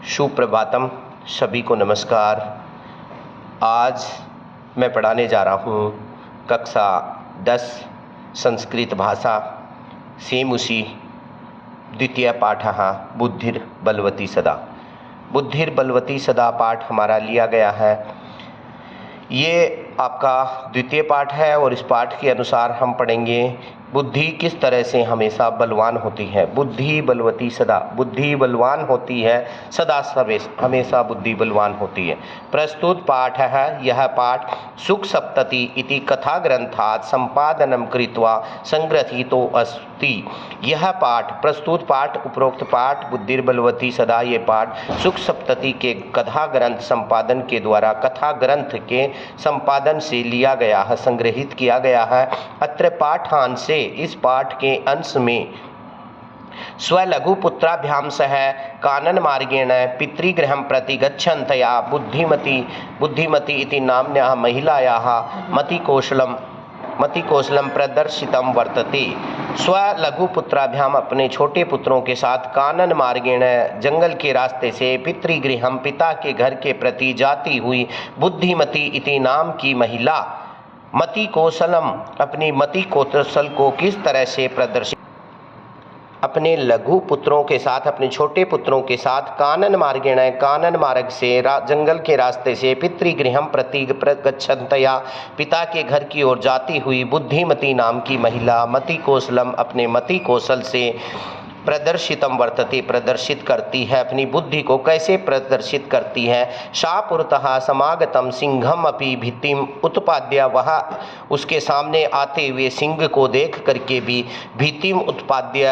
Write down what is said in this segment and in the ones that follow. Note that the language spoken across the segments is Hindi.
सुप्रभातम, सभी को नमस्कार। आज मैं पढ़ाने जा रहा हूँ कक्षा 10 संस्कृत भाषा सेमुषी द्वितीय पाठः बुद्धिर्बलवती सदा। बुद्धिर्बलवती सदा पाठ हमारा लिया गया है। ये आपका द्वितीय पाठ है और इस पाठ के अनुसार हम पढ़ेंगे बुद्धि किस तरह से हमेशा बलवान होती है। बुद्धि बलवती सदा, बुद्धि बलवान होती है सदा हमेशा बुद्धि बलवान होती है। प्रस्तुत पाठ है, यह पाठ सुख सप्तति इति कथा ग्रंथात् संपादनम कृत्वा संग्रहीतो अस्ति। यह पाठ, प्रस्तुत पाठ, उपरोक्त पाठ बुद्धिर्बलवती सदा, ये पाठ सुख सप्तति के कथा ग्रंथ संपादन के द्वारा, कथा ग्रंथ के संपादन से लिया गया है, संग्रहित किया गया है। अत्र पाठांश से, इस पाठ के अंश में स्वलघुपुत्राभ्यां सह कानन मार्गेण पितृगृहं प्रति गच्छन्तया बुद्धिमती इति नाम्न्याः महिलायाः मतिकौशलं प्रदर्शितं वर्तते। स्वलघुपुत्राभ्याम, अपने छोटे पुत्रों के साथ, कानन मार्गेण, जंगल के रास्ते से, पितृगृहं, पिता के घर के प्रति जाती हुई, बुद्धिमती इति नाम की महिला, मति कौशलम, अपनी मति कौशल को किस तरह से प्रदर्शित, अपने लघु पुत्रों के साथ, अपने छोटे पुत्रों के साथ, कानन मार्गेण, कानन मार्ग से, जंगल के रास्ते से, पितृगृहं प्रति गच्छन्तया, पिता के घर की ओर जाती हुई, बुद्धिमती नाम की महिला, मति कौशलम, अपने मति कौशल से, प्रदर्शितम वर्तते, प्रदर्शित करती है। अपनी बुद्धि को कैसे प्रदर्शित करती है? सा पुरतः समागतम सिंहम अपि भीतिम उत्पाद्य, वह उसके सामने आते हुए सिंह को देख करके भी भीतिम उत्पाद्य,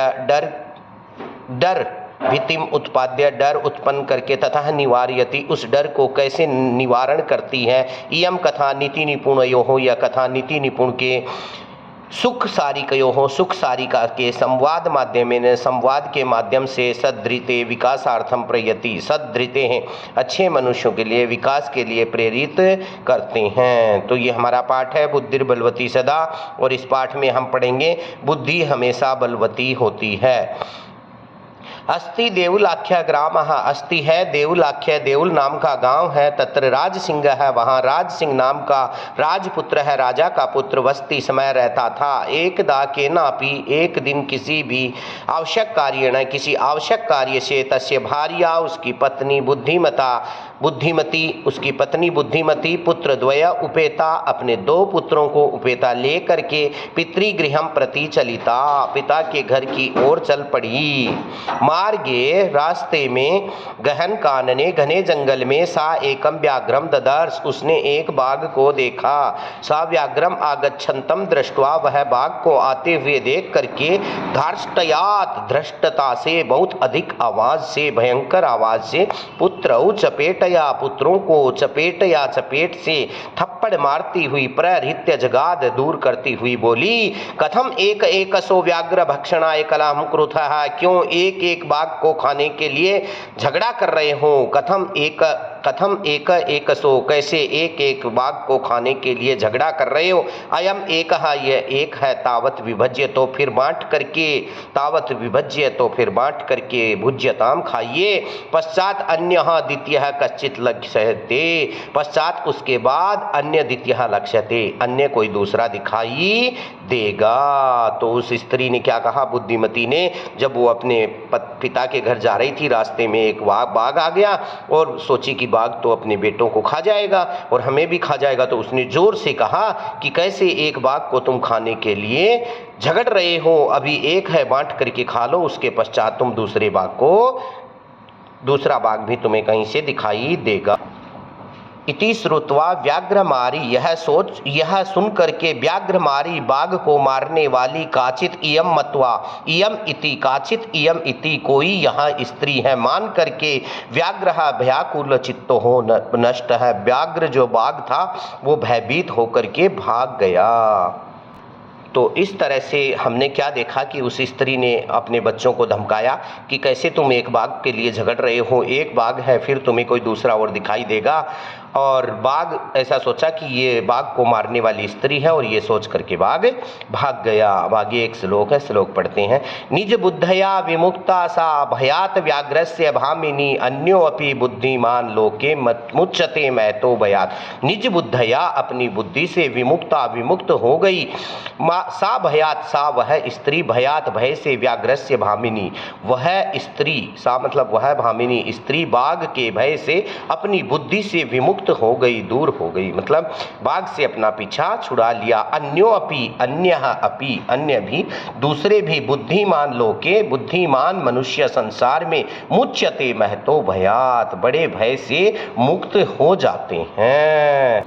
भीतिम उत्पाद्य, डर उत्पन्न करके, तथा निवारयति, उस डर को कैसे निवारण करती है। इयम कथा नीति निपुणयो, यह कथा नीति निपुण के सुख सारिकयो हो, सुख सारिका के संवाद माध्यमेन, संवाद के माध्यम से सद्धृते विकासार्थम प्रयति, सद्धृते हैं, अच्छे मनुष्यों के लिए, विकास के लिए प्रेरित करते हैं। तो ये हमारा पाठ है बुद्धिर्बलवती सदा, और इस पाठ में हम पढ़ेंगे बुद्धि हमेशा बलवती होती है। अस्ति देवुलाख्य ग्राम, अस्ति है देवुलाख्य, देवुल नाम का गांव है। तत्र राज सिंह है, वहाँ राज सिंह नाम का राजपुत्र है, राजा का पुत्र वस्ती समय रहता था। एकदा केनापि, एक दिन किसी भी आवश्यक कार्य न, किसी आवश्यक कार्य से, तस्य भार्या, उसकी पत्नी, बुद्धिमती, उसकी पत्नी बुद्धिमती, पुत्र द्वय उपेता, अपने दो पुत्रों को उपेता लेकर के पितृगृहं प्रति चलिता, पिता के घर की ओर चल पड़ी। मार्गे, रास्ते में, गहन कानने, घने जंगल में, सा एकम व्याघ्रम ददर्श, उसने एक बाघ को देखा। सा व्याघ्रम आगच्छन्तम दृष्ट्वा, वह बाघ को आते हुए देख करके, धार्ष्टयात, धृष्टता से, बहुत अधिक आवाज से, भयंकर आवाज से, पुत्रौ चपेटया, पुत्रों को चपेटया, चपेट से थप्पड़ मारती हुई, प्रहृत्य जगाद, दूर करती हुई बोली, कथम एक एकसो व्याघ्र भक्षणाय कलहं कुरुतः, क्यों एक एक बाघ को खाने के लिए झगड़ा कर रहे हो। कथम एक एकसो, कैसे एक एक बाघ को खाने के लिए झगड़ा कर रहे हो। अयम एक, यह एक है, तावत विभज्य, तो फिर बांट करके, तावत विभज्य, तो फिर बांट करके, भुज्यताम, खाइए। पश्चात अन्य द्वितीय कश्चित लक्ष्यते, पश्चात उसके बाद अन्य द्वितीय लक्ष्यते, अन्य कोई दूसरा दिखाई देगा। तो उस स्त्री ने क्या कहा, बुद्धिमती ने, जब वो अपने पिता के घर जा रही थी, रास्ते में एक बाघ आ गया और सोची कि बाघ तो अपने बेटों को खा जाएगा और हमें भी खा जाएगा। तो उसने जोर से कहा कि कैसे एक बाघ को तुम खाने के लिए झगड़ रहे हो, अभी एक है, बांट करके खा लो, उसके पश्चात तुम दूसरे बाघ को, दूसरा बाघ भी तुम्हें कहीं से दिखाई देगा। इति श्रुत्वा व्याघ्रमारी, यह सुन करके व्याघ्रमारी, बाघ को मारने वाली, काचित इयम मत्वा, इयम इति, काचित इयम इति, कोई यहाँ स्त्री है, मान करके, व्याघ्रः भयाकुल चित्तो हो नष्ट है, व्याघ्र जो बाघ था वो भयभीत होकर के भाग गया। तो इस तरह से हमने क्या देखा कि उस स्त्री ने अपने बच्चों को धमकाया कि कैसे तुम एक बाघ के लिए झगड़ रहे हो, एक बाघ है, फिर तुम्हें कोई दूसरा और दिखाई देगा। और बाघ ऐसा सोचा कि ये बाघ को मारने वाली स्त्री है और ये सोच करके बाघ भाग गया। अब आगे एक श्लोक है, श्लोक पढ़ते हैं। निज बुद्धया विमुक्ता सा भयात व्याघ्रस्य भामिनी अन्यो अपि बुद्धिमान लोके मुच्यते महतो भयात। निज बुद्धया अपनी बुद्धि से विमुक्ता विमुक्त हो गई, सा भयात सा वह स्त्री, भयात भय से, व्याघ्रस्य भामिनी वह स्त्री, सा मतलब वह भामिनी स्त्री बाघ के भय से अपनी बुद्धि से विमुक्त हो गई, दूर हो गई, मतलब बाघ से अपना पीछा छुड़ा लिया। अन्यो अपि अन्यः अपि अन्य भी, दूसरे भी, बुद्धिमान लोके बुद्धिमान मनुष्य संसार में, मुच्यते महतो भयात बड़े भय से मुक्त हो जाते हैं।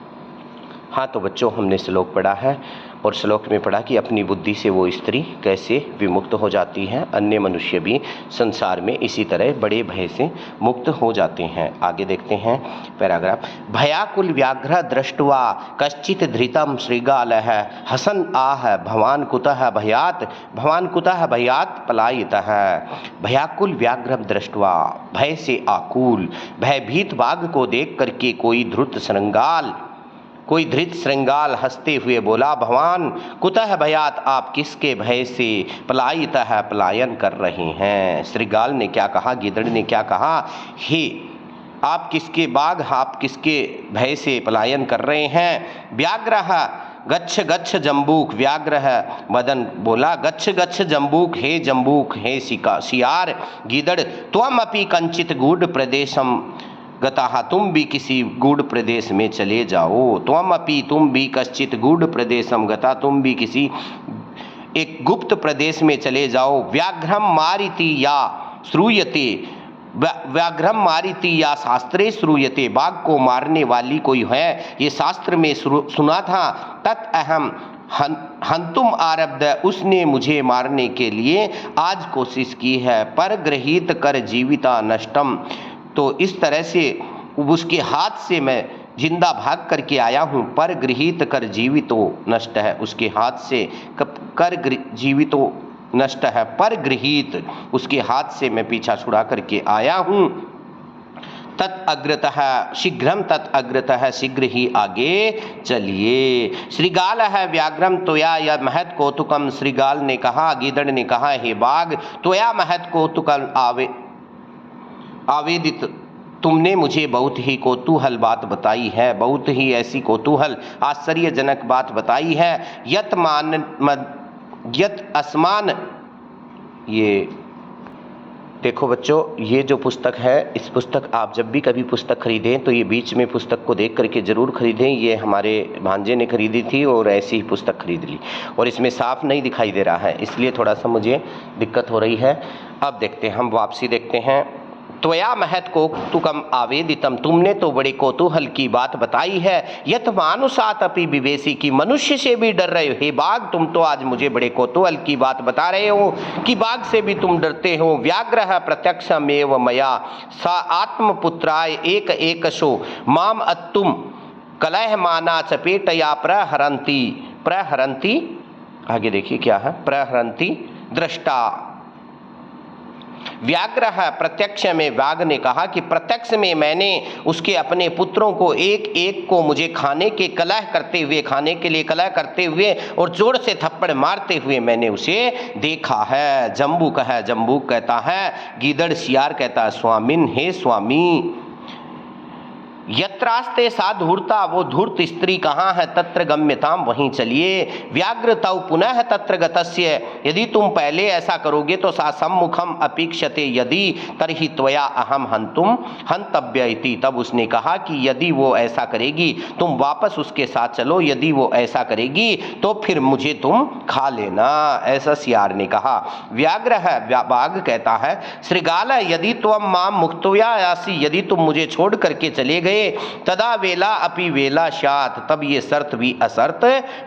हाँ तो बच्चों हमने श्लोक पढ़ा है और श्लोक में पढ़ा कि अपनी बुद्धि से वो स्त्री कैसे विमुक्त हो जाती है, अन्य मनुष्य भी संसार में इसी तरह बड़े भय से मुक्त हो जाते हैं। आगे देखते हैं पैराग्राफ। भयाकुल व्याघ्र दृष्ट्वा कश्चित धृतम श्रीगालः हसन आह भवान कुतः भयात पलायितः। भयाकुल व्याघ्र दृष्ट्वा, भय से आकुल, भयभीत बाघ को देख करके कोई धृत श्रृंगाल हंसते हुए बोला, भवान कुतः भयात, आप किसके भय से पलायितः पलायन कर रहे हैं। श्रृंगाल ने क्या कहा, गिदड़ ने क्या कहा, हे आप किसके बाघ, आप किसके भय से पलायन कर रहे हैं। व्याघ्रः गच्छ गच्छ जम्बूक, व्याघ्र मदन बोला गच्छ गच्छ जम्बूक, हे जम्बूक, हे सियार गीदड़, त्वम अपि कंचित गूढ़ प्रदेशम गताहा, तुम भी किसी गूढ़ प्रदेश में चले जाओ। त्वम अपि, तुम भी, कश्चित गूढ़ प्रदेशम गता, तुम भी किसी एक गुप्त प्रदेश में चले जाओ। व्याघ्रम मारिति या श्रूयते, व्याघ्रम मारिति या शास्त्रे श्रूयते, बाघ को मारने वाली कोई है ये शास्त्र में सुना था। तत् अहम हंतुम आरब्ध, उसने मुझे मारने के लिए आज कोशिश की है। पर गृहीत कर जीविता नष्टम, तो इस तरह से उसके हाथ से मैं जिंदा भाग करके आया हूँ। पर गृहीत कर जीवितो नष्ट है, उसके हाथ से कर जीवितो नष्ट है, पर गृहीत उसके हाथ से मैं पीछा छुड़ा करके आया हूँ। तत् अग्रतः शीघ्रम, तत् अग्रतः शीघ्र ही आगे चलिए। श्रीगाल है व्याघ्रम त्वया या महत कौतुकम, श्रीगाल ने कहा, गीदड़ ने कहा, हे बाघ त्वया महत कौतुकम आवेदित, तुमने मुझे बहुत ही कौतूहल बात बताई है, बहुत ही ऐसी कौतूहल आश्चर्यजनक बात बताई है। यत असमान, ये देखो बच्चों, ये जो पुस्तक है, इस पुस्तक आप जब भी कभी पुस्तक खरीदें तो ये बीच में पुस्तक को देख करके ज़रूर खरीदें। ये हमारे भांजे ने खरीदी थी और ऐसी ही पुस्तक खरीद ली और इसमें साफ नहीं दिखाई दे रहा है, इसलिए थोड़ा सा मुझे दिक्कत हो रही है। अब देखते हैं, हम वापसी देखते हैं। त्वया महत कौतुकम आवेदितम, तुमने तो बड़े कौतूहल की बात बताई है। यत मानुषात अपि विवेशी, की मनुष्य से भी डर रहे हो। हे बाघ, तुम तो आज मुझे बड़े कौतूहल की बात बता रहे हो कि बाघ से भी तुम डरते हो। व्याघ्रः प्रत्यक्षमेव मया सा आत्मपुत्राय एक एकशो माम अत्तुम कलहमाना चपेटया प्रहरन्ति, आगे देखिए क्या है, प्रहरन्ति दृष्टा। व्याघ्र प्रत्यक्ष में, व्याघ ने कहा कि प्रत्यक्ष में मैंने उसके अपने पुत्रों को एक एक को मुझे खाने के खाने के लिए कलह करते हुए और जोर से थप्पड़ मारते हुए मैंने उसे देखा है। जम्बूक है, जम्बूक कहता है, गीदड़ सियार कहता है, स्वामिन, हे स्वामी। यत्रास्ते सा धूर्ता, वो धूर्त स्त्री कहाँ है, तत्र गम्यताम, वहीं चलिए। व्याघ्र तौ पुनः तत्र गतस्य, यदि तुम पहले ऐसा करोगे तो सा सम्मुखम अपेक्षते यदि तर्हि त्वया अहम हंतव्य इति, तब उसने कहा कि यदि वो ऐसा करेगी तुम वापस उसके साथ चलो, यदि वो ऐसा करेगी तो फिर मुझे तुम खा लेना, ऐसा सियार ने कहा। व्याघ्र है, बाघ कहता है, श्रीगाल यदि तुम माम मुक्त्वा आसी, यदि तुम मुझे छोड़ करके चले गए, तदा वेला अपि वेला शात, तब ये शर्त भी असर्त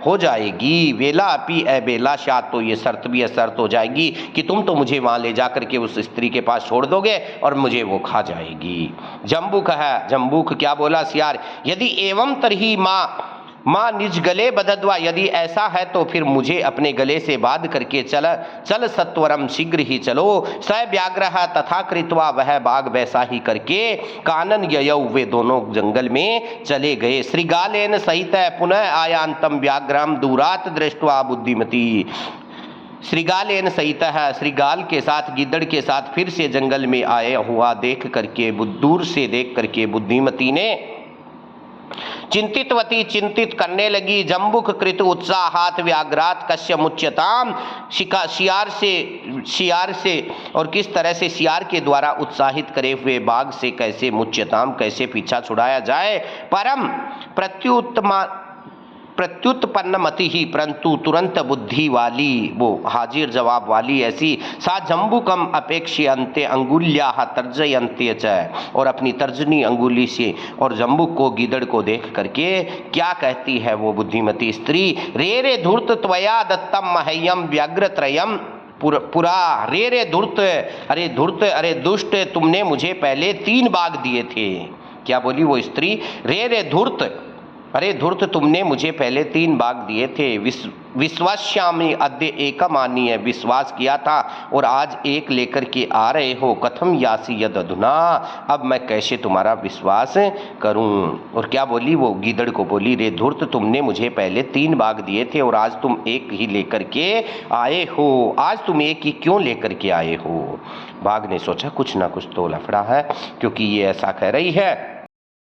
हो जाएगी। वेला अपि अबेला शात, तो ये शर्त भी असर्त हो जाएगी कि तुम तो मुझे वहां ले जाकर के उस स्त्री के पास छोड़ दोगे और मुझे वो खा जाएगी। जम्बूक है, जम्बूक क्या बोला सियार, यदि एवं तरही माँ माँ निज गले बदद्वा, यदि ऐसा है तो फिर मुझे अपने गले से बांध करके चल सत्वरम, शीघ्र ही चलो। स व्याघ्रः तथा कृत्वा, वह बाघ वैसा ही करके कानन ययौ, वे दोनों जंगल में चले गए। श्रीगालेन सहित पुनः आयांतम व्याघ्रम दूरात दृष्ट्वा बुद्धिमती, श्रीगालेन सहित है, श्रीगाल के साथ, गिद्दड़ के साथ फिर से जंगल में आए हुआ देख करके, दूर से देख करके बुद्धिमती ने चिंतितवती, चिंतित करने लगी। जम्बुक कृत उत्साहात व्याघ्रात कश्य मुच्यताम, शियार से और किस तरह से शियार के द्वारा उत्साहित करे हुए बाघ से कैसे मुच्यताम, कैसे पीछा छुड़ाया जाए। परम प्रत्युत्पन्न मति ही, परंतु तुरंत बुद्धि वाली, वो हाजिर जवाब वाली ऐसी। सा जम्बुकम अपेक्ष्यन्ते अंगुल्या तर्जयन्ते च, और अपनी तर्जनी अंगुली से और जम्बुक को, गीदड़ को देख करके क्या कहती है वो बुद्धिमती स्त्री। रे रे धूर्त त्वया दत्तम मह्यम व्याघ्रत्रयम पुरा, रे रे धूर्त, अरे धूर्त, अरे दुष्ट, तुमने मुझे पहले 3 बाघ दिए थे। क्या बोली वो स्त्री, रे रे धूर्त, अरे धूर्त, तुमने मुझे पहले 3 बाघ दिए थे। विश्वास्यामि अद्य एकमानी है, विश्वास किया था और आज एक लेकर के आ रहे हो। कथम यासी यद अधुना, अब मैं कैसे तुम्हारा विश्वास करूं। और क्या बोली वो, गीदड़ को बोली, रे धूर्त, तुमने मुझे पहले 3 बाघ दिए थे और आज तुम एक ही लेकर के आए हो। आज तुम एक ही क्यों लेकर के आए हो। बाघ ने सोचा कुछ ना कुछ तो लफड़ा है, क्योंकि ये ऐसा कह रही है